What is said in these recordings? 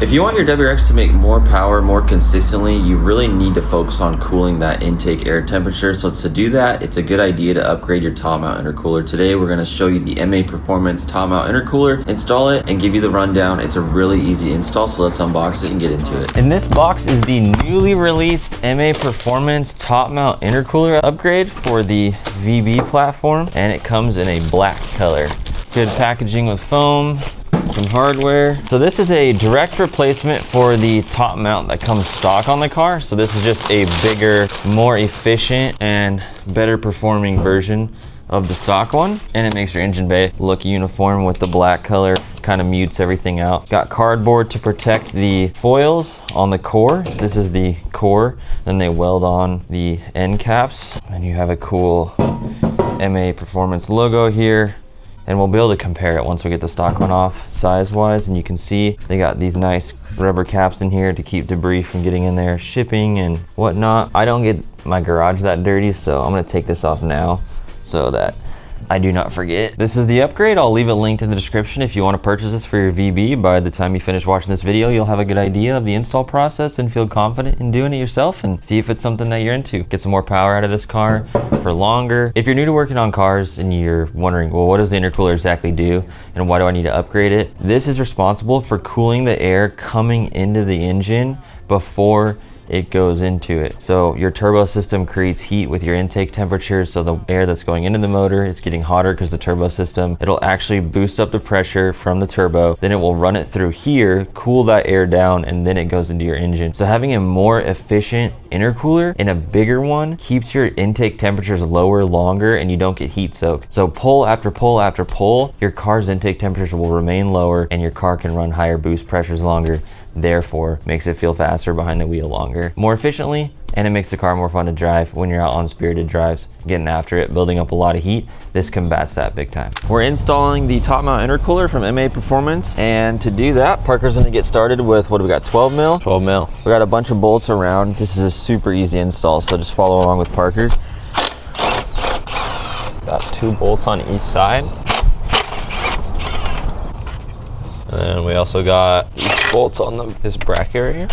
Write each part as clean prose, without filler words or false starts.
If you want your WRX to make more power more consistently, you really need to focus on cooling that intake air temperature. So to do that, it's a good idea to upgrade your top mount intercooler. Today, we're gonna show you the MAPerformance top mount intercooler, install it, and give you the rundown. It's a really easy install, so let's unbox it and get into it. In this box is the newly released MAPerformance top mount intercooler upgrade for the VB platform, and it comes in a black color. Good packaging with foam, some hardware. So this is a direct replacement for the top mount that comes stock on the car. So this is just a bigger, more efficient and better performing version of the stock one. And it makes your engine bay look uniform with the black color, kind of mutes everything out. Got cardboard to protect the foils on the core. This is the core. Then they weld on the end caps. And you have a cool MAPerformance logo here. And we'll be able to compare it once we get the stock one off size-wise. And you can see they got these nice rubber caps in here to keep debris from getting in there, shipping and whatnot. I don't get my garage that dirty, so I'm gonna take this off now so that I do not forget. This is the upgrade. I'll leave it linked in the description if you want to purchase this for your VB. By the time you finish watching this video, you'll have a good idea of the install process and feel confident in doing it yourself and see if it's something that you're into. Get some more power out of this car for longer. If you're new to working on cars and you're wondering, well, what does the intercooler exactly do and why do I need to upgrade it? This is responsible for cooling the air coming into the engine before it goes into it. So your turbo system creates heat with your intake temperature. So the air that's going into the motor, it's getting hotter because the turbo system, it'll actually boost up the pressure from the turbo. Then it will run it through here, cool that air down, and then it goes into your engine. So having a more efficient intercooler and a bigger one keeps your intake temperatures lower longer and you don't get heat soak. So pull after pull after pull, your car's intake temperatures will remain lower and your car can run higher boost pressures longer. Therefore, makes it feel faster behind the wheel longer, more efficiently, and it makes the car more fun to drive when you're out on spirited drives, getting after it, building up a lot of heat. This combats that big time. We're installing the top mount intercooler from MAPerformance, and to do that, Parker's gonna get started with, what do we got, 12 mil? 12 mil. We got a bunch of bolts around. This is a super easy install, so just follow along with Parker. Got 2 bolts on each side. And we also got these bolts on this bracket right here.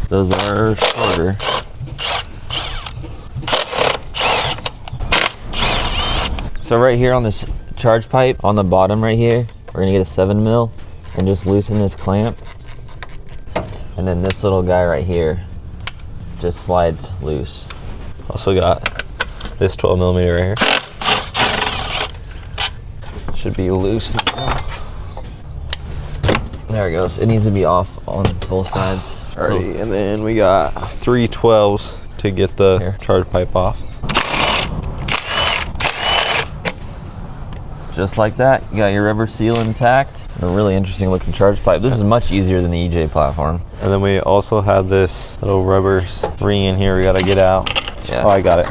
Those are shorter. So right here on this charge pipe, on the bottom right here, we're gonna get a 7 mil and just loosen this clamp. And then this little guy right here just slides loose. Also got this 12 millimeter right here. Should be loose now. There it goes. It needs to be off on both sides. Alrighty, and then we got 3 12s to get the charge pipe off. Just like that, you got your rubber seal intact. A really interesting looking charge pipe. This is much easier than the EJ platform. And then we also have this little rubber ring in here we gotta get out. Yeah. Oh, I got it.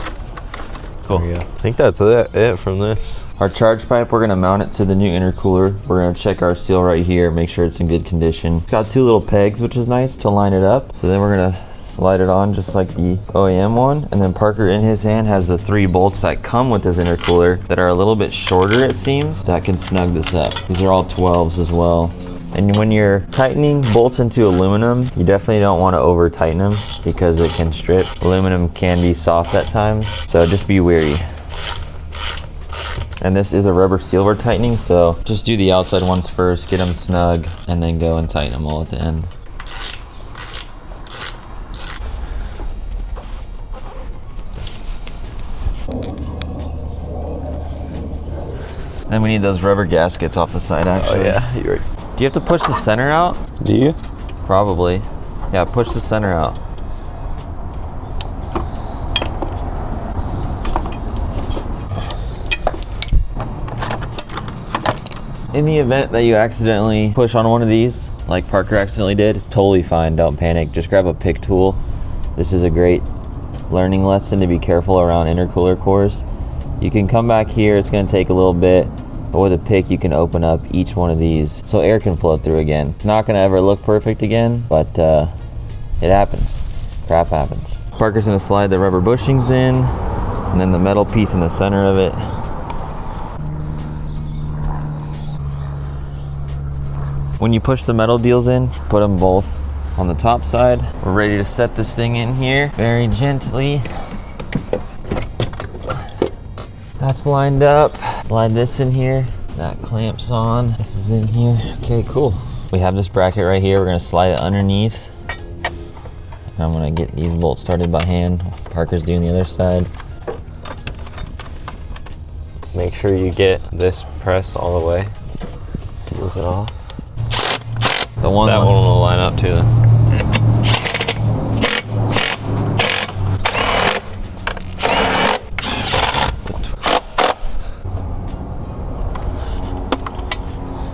Cool. I think that's it from this. Our charge pipe, we're gonna mount it to the new intercooler. We're gonna check our seal right here, make sure it's in good condition. It's got 2 little pegs, which is nice to line it up. So then we're gonna slide it on just like the OEM one. And then Parker in his hand has the 3 bolts that come with this intercooler that are a little bit shorter, it seems, that can snug this up. These are all 12s as well. And when you're tightening bolts into aluminum, you definitely don't want to over tighten them because it can strip. Aluminum can be soft at times, so just be wary. And this is a rubber seal we're tightening, so just do the outside ones first, get them snug, and then go and tighten them all at the end. Then we need those rubber gaskets off the side, actually. Oh yeah, you're right. Do you have to push the center out? Do you? Probably. Yeah, push the center out. In the event that you accidentally push on one of these, like Parker accidentally did, it's totally fine, don't panic. Just grab a pick tool. This is a great learning lesson to be careful around intercooler cores. You can come back here, it's gonna take a little bit, but with a pick you can open up each one of these so air can flow through again. It's not gonna ever look perfect again, but it happens. Crap happens. Parker's gonna slide the rubber bushings in, and then the metal piece in the center of it. When you push the metal deals in, put them both on the top side. We're ready to set this thing in here very gently. That's lined up. Slide this in here. That clamps on. This is in here. Okay, cool. We have this bracket right here. We're gonna slide it underneath. And I'm gonna get these bolts started by hand. Parker's doing the other side. Make sure you get this press all the way. Seals it off. The one that one will line up too then.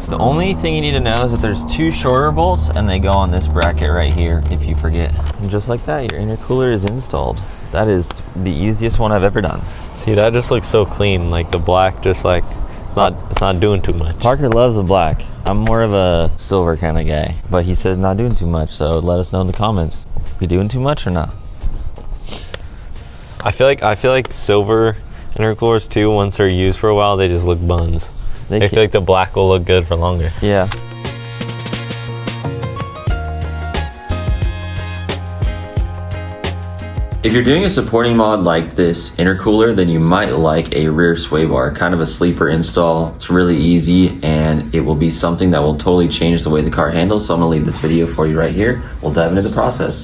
The only thing you need to know is that there's 2 shorter bolts and they go on this bracket right here if you forget. And just like that, your intercooler is installed. That is the easiest one I've ever done. See, that just looks so clean. Like the black just like, it's not doing too much. Parker loves the black. I'm more of a silver kind of guy, but he said not doing too much, so let us know in the comments. You doing too much or not? I feel like silver intercoolers too, once they're used for a while, they just look buns. I feel like the black will look good for longer. Yeah. If you're doing a supporting mod like this intercooler, then you might like a rear sway bar, kind of a sleeper install. It's really easy and it will be something that will totally change the way the car handles. So I'm gonna leave this video for you right here. We'll dive into the process.